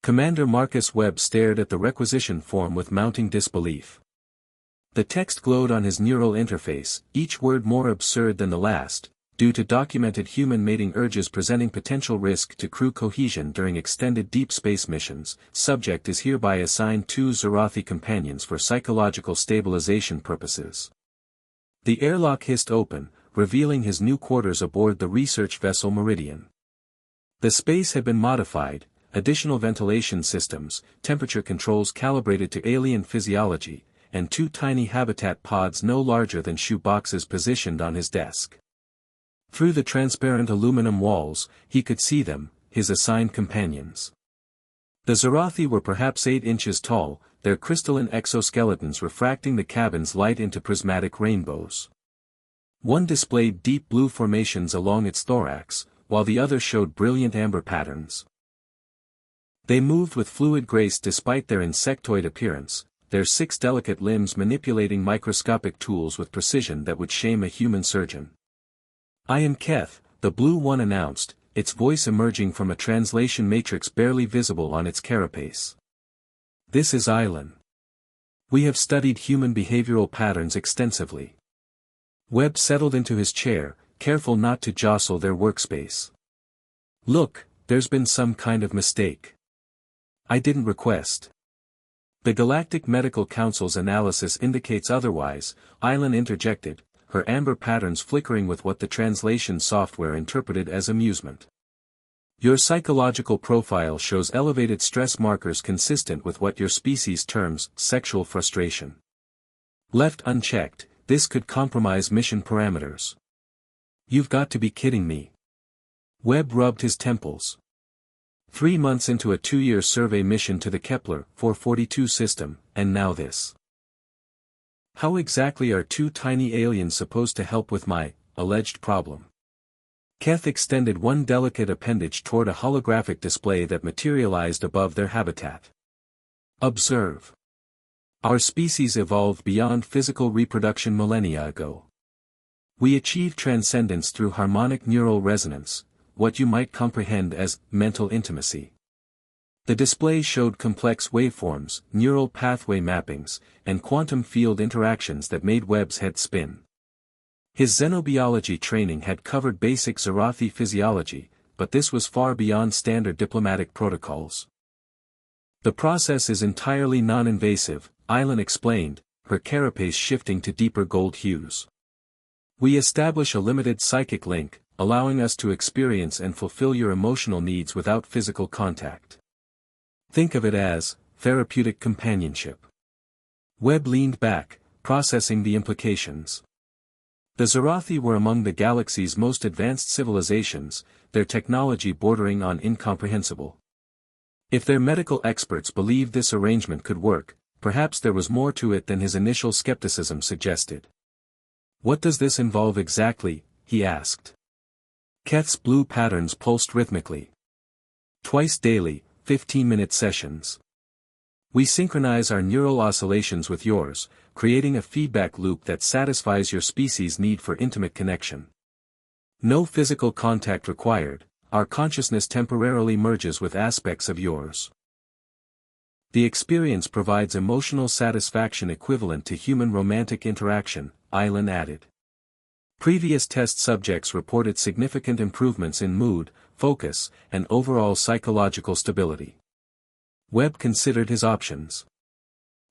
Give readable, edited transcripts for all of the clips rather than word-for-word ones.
Commander Marcus Webb stared at the requisition form with mounting disbelief. The text glowed on his neural interface, each word more absurd than the last, due to documented human mating urges presenting potential risk to crew cohesion during extended deep space missions. Subject is hereby assigned 2 Zorathi companions for psychological stabilization purposes. The airlock hissed open, revealing his new quarters aboard the research vessel Meridian. The space had been modified, additional ventilation systems, temperature controls calibrated to alien physiology, and 2 tiny habitat pods no larger than shoe boxes positioned on his desk. Through the transparent aluminum walls, he could see them, his assigned companions. The Zorathi were perhaps 8 inches tall, their crystalline exoskeletons refracting the cabin's light into prismatic rainbows. One displayed deep blue formations along its thorax, while the other showed brilliant amber patterns. They moved with fluid grace despite their insectoid appearance, their 6 delicate limbs manipulating microscopic tools with precision that would shame a human surgeon. "I am Keth," the blue one announced, its voice emerging from a translation matrix barely visible on its carapace. "This is Islan. We have studied human behavioral patterns extensively." Webb settled into his chair, careful not to jostle their workspace. "Look, there's been some kind of mistake. I didn't request." "The Galactic Medical Council's analysis indicates otherwise," Islan interjected, her amber patterns flickering with what the translation software interpreted as amusement. "Your psychological profile shows elevated stress markers consistent with what your species terms sexual frustration. Left unchecked, this could compromise mission parameters." "You've got to be kidding me." Webb rubbed his temples. 3 months into a 2-year survey mission to the Kepler 442 system, and now this. How exactly are 2 tiny aliens supposed to help with my alleged problem? Keth extended one delicate appendage toward a holographic display that materialized above their habitat. "Observe. Our species evolved beyond physical reproduction millennia ago. We achieve transcendence through harmonic neural resonance, what you might comprehend as mental intimacy." The display showed complex waveforms, neural pathway mappings, and quantum field interactions that made Webb's head spin. His xenobiology training had covered basic Zorathi physiology, but this was far beyond standard diplomatic protocols. "The process is entirely non-invasive," Islan explained, her carapace shifting to deeper gold hues. "We establish a limited psychic link, allowing us to experience and fulfill your emotional needs without physical contact. Think of it as therapeutic companionship." Webb leaned back, processing the implications. The Zorathi were among the galaxy's most advanced civilizations, their technology bordering on incomprehensible. If their medical experts believed this arrangement could work, perhaps there was more to it than his initial skepticism suggested. "What does this involve exactly?" he asked. Keth's blue patterns pulsed rhythmically. "Twice daily, 15-minute sessions. We synchronize our neural oscillations with yours, creating a feedback loop that satisfies your species' need for intimate connection. No physical contact required, our consciousness temporarily merges with aspects of yours. The experience provides emotional satisfaction equivalent to human romantic interaction," Islan added. Previous test subjects reported significant improvements in mood, focus, and overall psychological stability. Webb considered his options.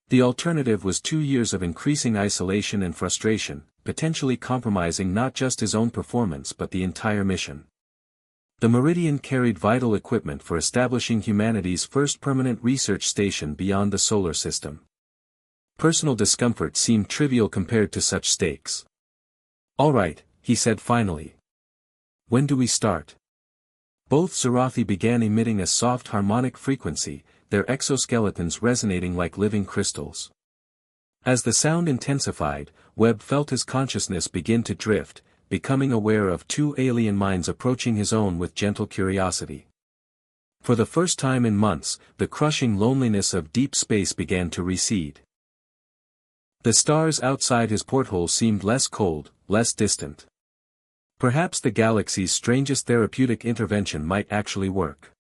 The alternative was 2 years of increasing isolation and frustration, potentially compromising not just his own performance but the entire mission. The Meridian carried vital equipment for establishing humanity's first permanent research station beyond the solar system. Personal discomfort seemed trivial compared to such stakes. "All right," he said finally. "When do we start?" Both Zorathi began emitting a soft harmonic frequency, their exoskeletons resonating like living crystals. As the sound intensified, Webb felt his consciousness begin to drift, becoming aware of 2 alien minds approaching his own with gentle curiosity. For the first time in months, the crushing loneliness of deep space began to recede. The stars outside his porthole seemed less cold, less distant. Perhaps the galaxy's strangest therapeutic intervention might actually work.